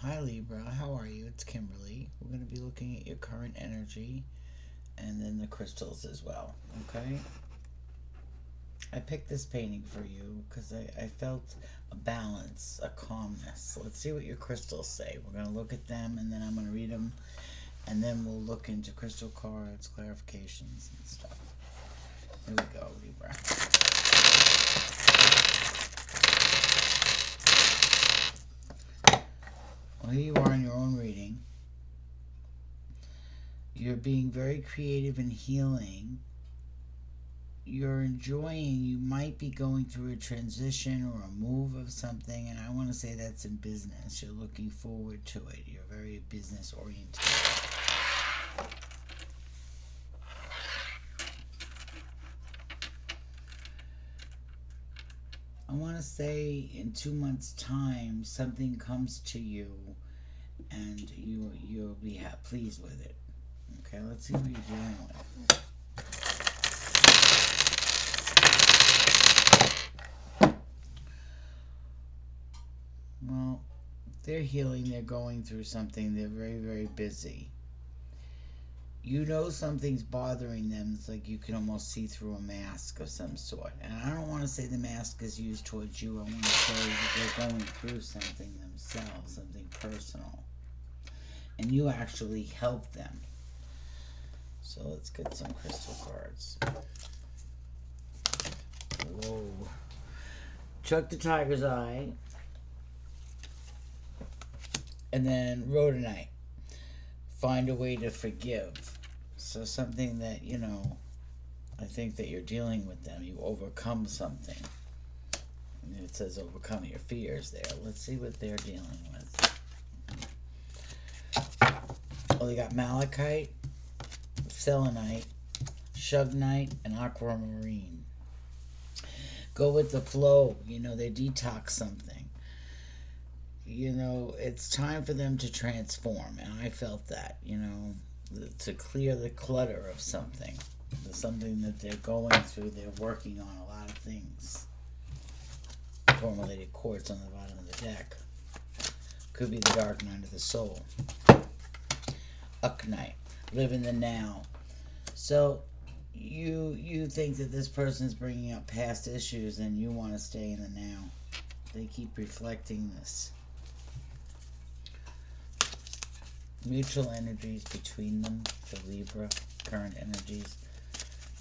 Hi Libra, how are you? It's Kimberly. We're going to be looking at your current energy and then the crystals as well, okay? I picked this painting for you because I felt a balance, a calmness. Let's see what your crystals say. We're going to look at them and then I'm going to read them and then we'll look into crystal cards, clarifications, and stuff. Here we go, Libra. Well, here you are in your own reading. You're being very creative and healing. You're enjoying, you might be going through a transition or a move of something, and I want to say that's in business. You're looking forward to it. You're very business oriented. I want to say in 2 months' time, something comes to you, and you'll be pleased with it. Okay, let's see what you're dealing with. Well, they're healing, they're going through something, they're very, very busy. You know something's bothering them. It's like you can almost see through a mask of some sort. And I don't want to say the mask is used towards you. I want to say that they're going through something themselves, something personal. And you actually help them. So let's get some crystal cards. Whoa. Chuck the Tiger's Eye. And then Rhodonite. Find a way to forgive. So something that, I think that you're dealing with them. You overcome something. And it says overcome your fears there. Let's see what they're dealing with. Well, they got malachite, selenite, shugnite, and aquamarine. Go with the flow. They detox something. It's time for them to transform. And I felt that, to clear the clutter of something. Something that they're going through. They're working on a lot of things. Formulated quartz on the bottom of the deck. Could be the dark night of the soul. Uknite. Live in the now. So you think that this person's bringing up past issues and you want to stay in the now. They keep reflecting this. Mutual energies between them for Libra. Current energies.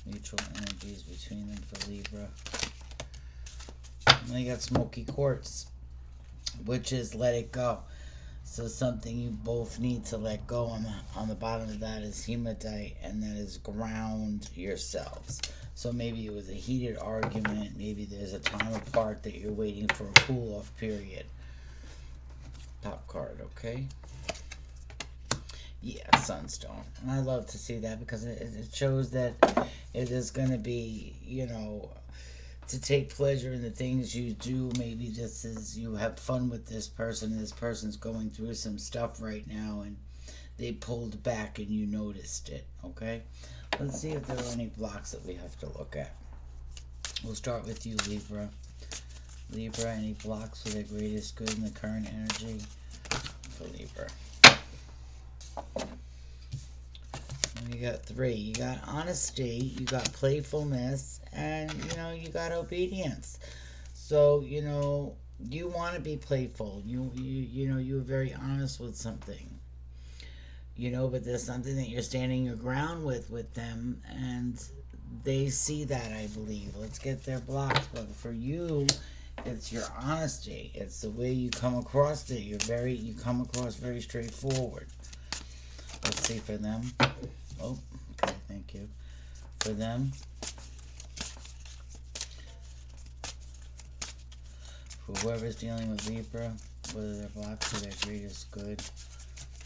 Mutual energies between them for Libra. And they got smoky quartz, which is let it go. So something you both need to let go. On the bottom of that is hematite, and that is ground yourselves. So maybe it was a heated argument. Maybe there's a time apart that you're waiting for a cool-off period. Top card, okay? Yeah, sunstone. And I love to see that because it shows that it is going to be, to take pleasure in the things you do. Maybe this is, you have fun with this person. This person's going through some stuff right now and they pulled back and you noticed it, okay? Let's see if there are any blocks that we have to look at. We'll start with you, Libra. Libra, any blocks for the greatest good in the current energy for Libra? And you got 3. You got honesty, you got playfulness, and you got obedience. So you want to be playful. You're very honest with something. But there's something that you're standing your ground with them, and they see that, I believe. Let's get their blocks. But for you, it's your honesty. It's the way you come across it. You come across very straightforward. Let's see for them. Oh, okay, thank you. For them. For whoever's dealing with Libra, whether they're blocked for their greatest good,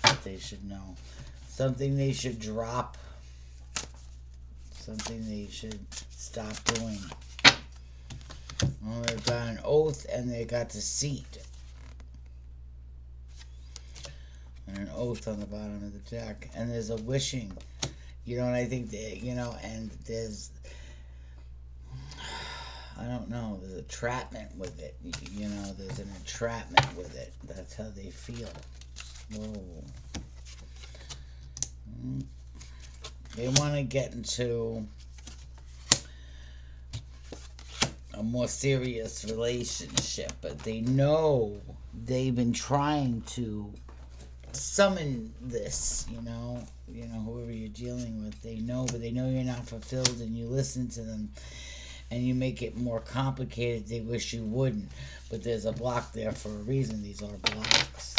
that they should know. Something they should drop. Something they should stop doing. Well, they've got an oath and they got deceit. And an oath on the bottom of the deck. And there's a wishing. And I think that, and there's, I don't know, there's a entrapment with it. There's an entrapment with it. That's how they feel. Whoa. They want to get into a more serious relationship, but they know they've been trying to summon this, whoever you're dealing with, they know, but they know you're not fulfilled, and you listen to them and you make it more complicated. They wish you wouldn't, but there's a block there for a reason. These are blocks.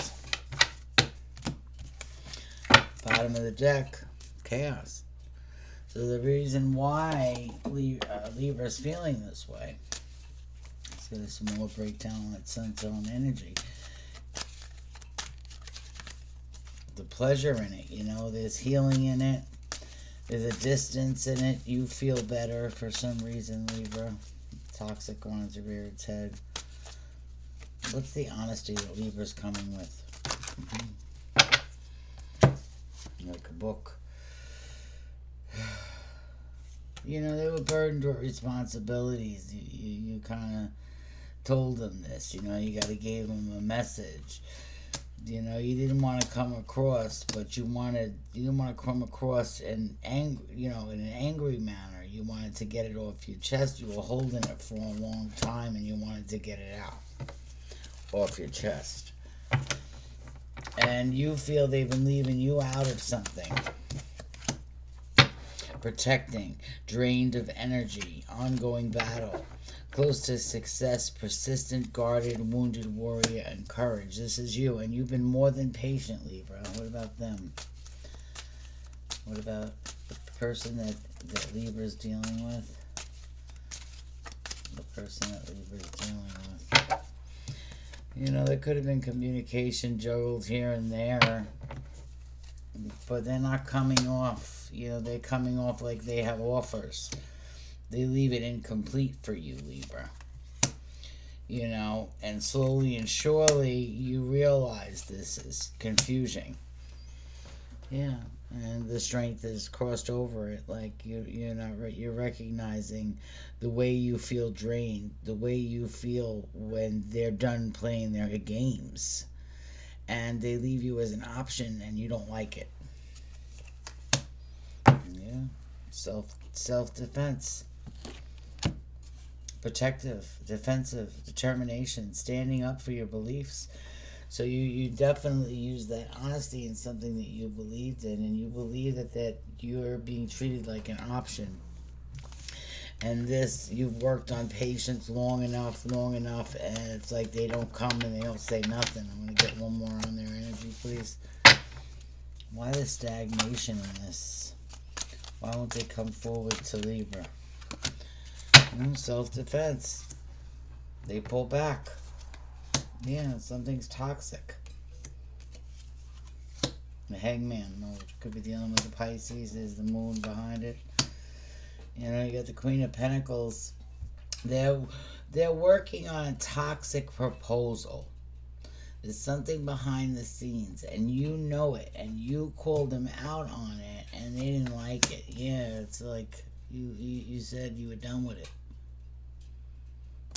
Bottom of the deck, chaos. So the reason why Libra is feeling this way, let's get some more breakdown on that sun zone energy. The pleasure in it, there's healing in it. There's a distance in it. You feel better for some reason, Libra. Toxic on to rear its head. What's the honesty that Libra's coming with? Like a book. They were burdened with responsibilities. You kind of told them this. You got to give them a message. You didn't want to come across, but you didn't want to come across in in an angry manner. You wanted to get it off your chest. You were holding it for a long time, and you wanted to get it out off your chest. And you feel they've been leaving you out of something. Protecting, drained of energy, ongoing battle. Close to success, persistent, guarded, wounded warrior, and courage. This is you, and you've been more than patient, Libra. What about them? What about the person that Libra's dealing with? The person that Libra's dealing with. There could have been communication juggled here and there, but they're not coming off. They're coming off like they have offers. They leave it incomplete for you, Libra. And slowly and surely you realize this is confusing. Yeah, and the strength is crossed over it. Like you're recognizing the way you feel drained, the way you feel when they're done playing their games, and they leave you as an option, and you don't like it. Yeah, self-defense. Protective, defensive, determination, standing up for your beliefs. So you definitely use that honesty in something that you believed in, and you believe that you're being treated like an option. And this, you've worked on patience long enough, and it's like they don't come and they don't say nothing. I'm going to get one more on their energy, please. Why the stagnation in this? Why won't they come forward to Libra? Self-defense. They pull back. Yeah, something's toxic. The Hangman, could be dealing with the Pisces. There's the moon behind it. You got the Queen of Pentacles. They're working on a toxic proposal. There's something behind the scenes, and you know it, and you called them out on it, and they didn't like it. Yeah, it's like you said you were done with it.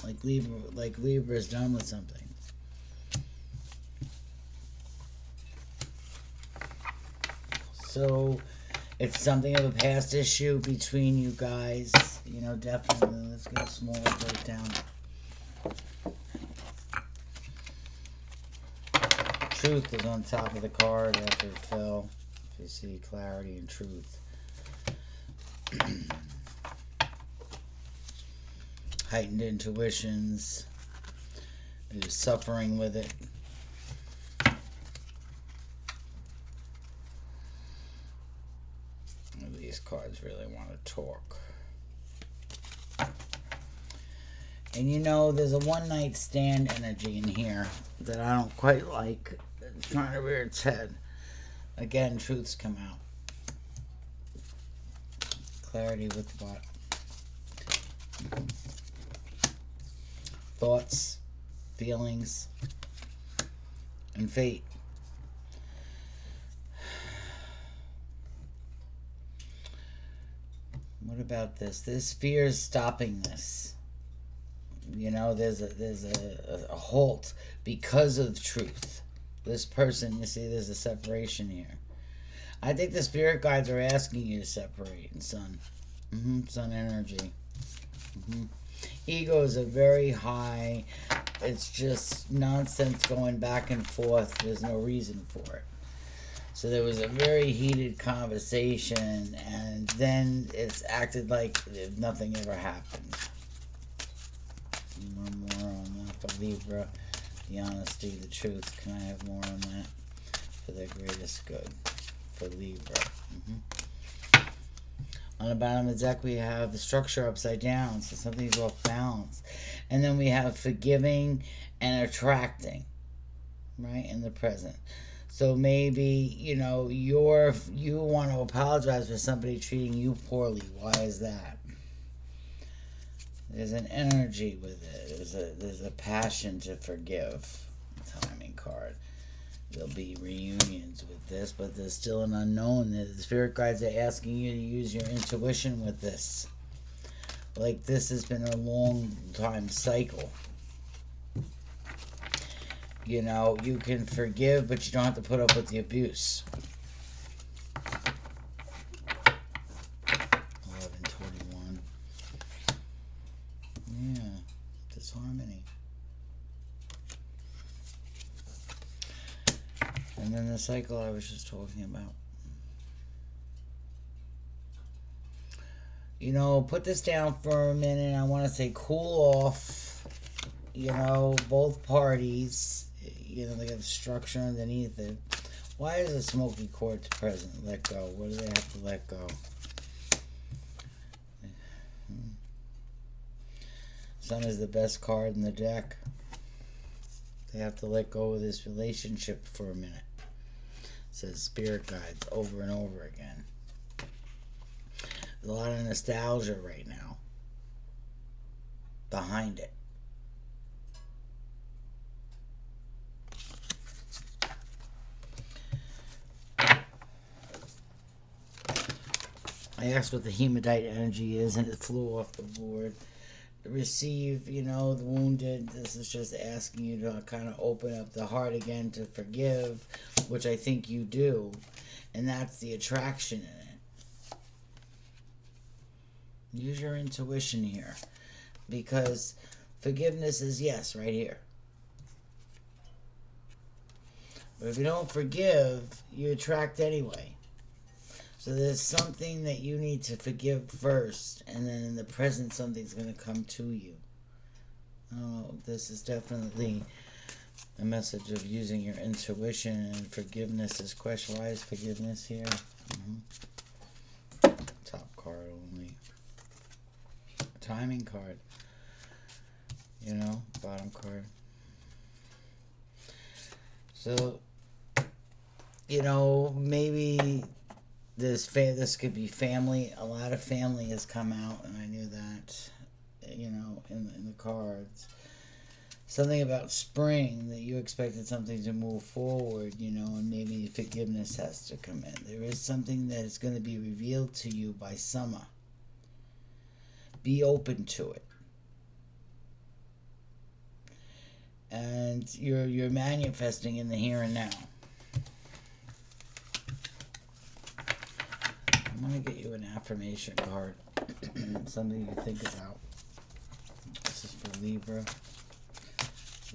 Like Libra's done with something. So it's something of a past issue between you guys. Definitely. Let's get a smaller breakdown. Truth is on top of the card after it fell. If you see clarity and truth. Heightened intuitions. You're suffering with it. These cards really want to talk. And there's a one-night stand energy in here that I don't quite like. It's trying to rear its head. Again, truths come out. Clarity with what? Thoughts, feelings, and fate. What about this? This fear is stopping this. There's a halt because of truth. This person, you see, there's a separation here. I think the spirit guides are asking you to separate, son. Sun energy. Ego is a very high, it's just nonsense going back and forth. There's no reason for it. So there was a very heated conversation, and then it's acted like if nothing ever happened. One more on that for Libra. The honesty, the truth. Can I have more on that? For their greatest good. For Libra. On the bottom of the deck, we have the structure upside down, so something's off balance. And then we have forgiving and attracting, right, in the present. So maybe, you know, you want to apologize for somebody treating you poorly. Why is that? There's an energy with it. There's a passion to forgive. Timing card. There'll be reunions with this, but there's still an unknown. The spirit guides are asking you to use your intuition with this. Like, this has been a long time cycle. You know, you can forgive, but you don't have to put up with the abuse. 11:21. Yeah, disharmony. And then the cycle I was just talking about. You know, put this down for a minute. I want to say cool off. You know, both parties. You know, they got the structure underneath it. Why is a smoky quartz present? Let go. What do they have to let go? Sun is the best card in the deck. They have to let go of this relationship for a minute. It says spirit guides over and over again. There's a lot of nostalgia right now behind it. I asked what the hematite energy is, and it flew off the board. Receive, you know, the wounded. This is just asking you to kind of open up the heart again to forgive, which I think you do, and that's the attraction in it. Use your intuition here, because forgiveness is yes right here. But if you don't forgive, you attract anyway. So there's something that you need to forgive first, and then in the present something's going to come to you. Oh, this is definitely a message of using your intuition, and forgiveness is question. Why is forgiveness here? Top card only. Timing card. You know, bottom card. So, you know, maybe this could be family. A lot of family has come out, and I knew that, you know, in the cards. Something about spring, that you expected something to move forward, you know, and maybe forgiveness has to come in. There is something that is going to be revealed to you by summer. Be open to it. And you're manifesting in the here and now. I'm going to get you an affirmation card. Something you think about. This is for Libra.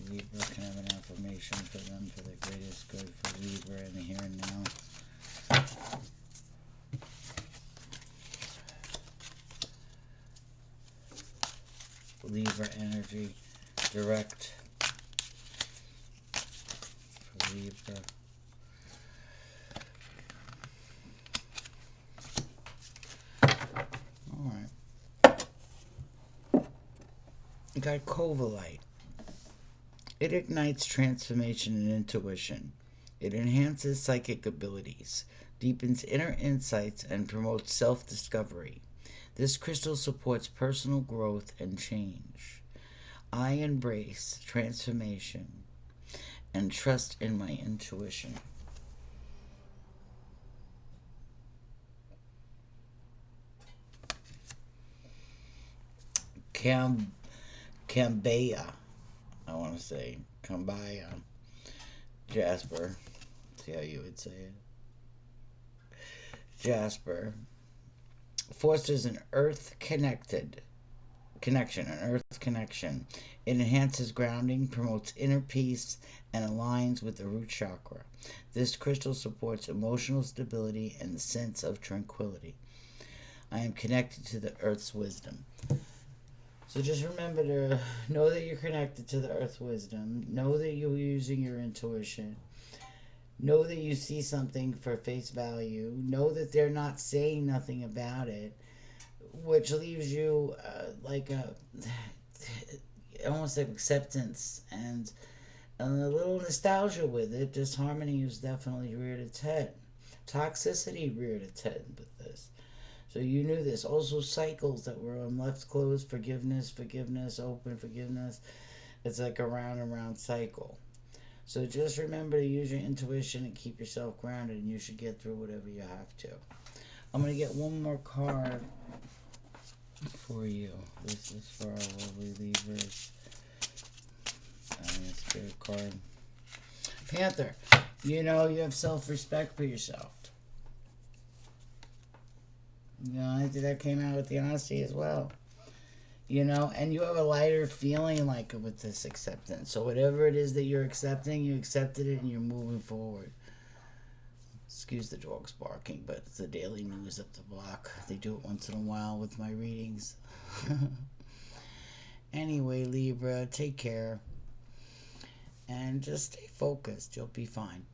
Libra can have an affirmation for them for the greatest good for Libra in the here and now. Libra energy direct for Libra. Alright. You got Covalite. It ignites transformation and intuition. It enhances psychic abilities, deepens inner insights, and promotes self-discovery. This crystal supports personal growth and change. I embrace transformation and trust in my intuition. Cambaya, I want to say, Cambaya. Jasper. See how you would say it. Jasper fosters an earth connection, an earth connection. It enhances grounding, promotes inner peace, and aligns with the root chakra. This crystal supports emotional stability and the sense of tranquility. I am connected to the earth's wisdom. So just remember to know that you're connected to the earth's wisdom. Know that you're using your intuition. Know that you see something for face value. Know that they're not saying nothing about it, which leaves you like a almost like acceptance and a little nostalgia with it. Disharmony is definitely reared its head. Toxicity reared its head with this. So you knew this. Also cycles that were on left closed, forgiveness, forgiveness, open, forgiveness. It's like a round and round cycle. So just remember to use your intuition and keep yourself grounded, and you should get through whatever you have to. I'm going to get one more card for you. This is for our lovely Libras. Spirit card. Panther, you know you have self-respect for yourself. You know, I think that came out with the honesty as well. You know, and you have a lighter feeling like with this acceptance. So whatever it is that you're accepting, you accepted it and you're moving forward. Excuse the dogs barking, but it's the daily news up the block. They do it once in a while with my readings. Anyway, Libra, take care. And just stay focused. You'll be fine.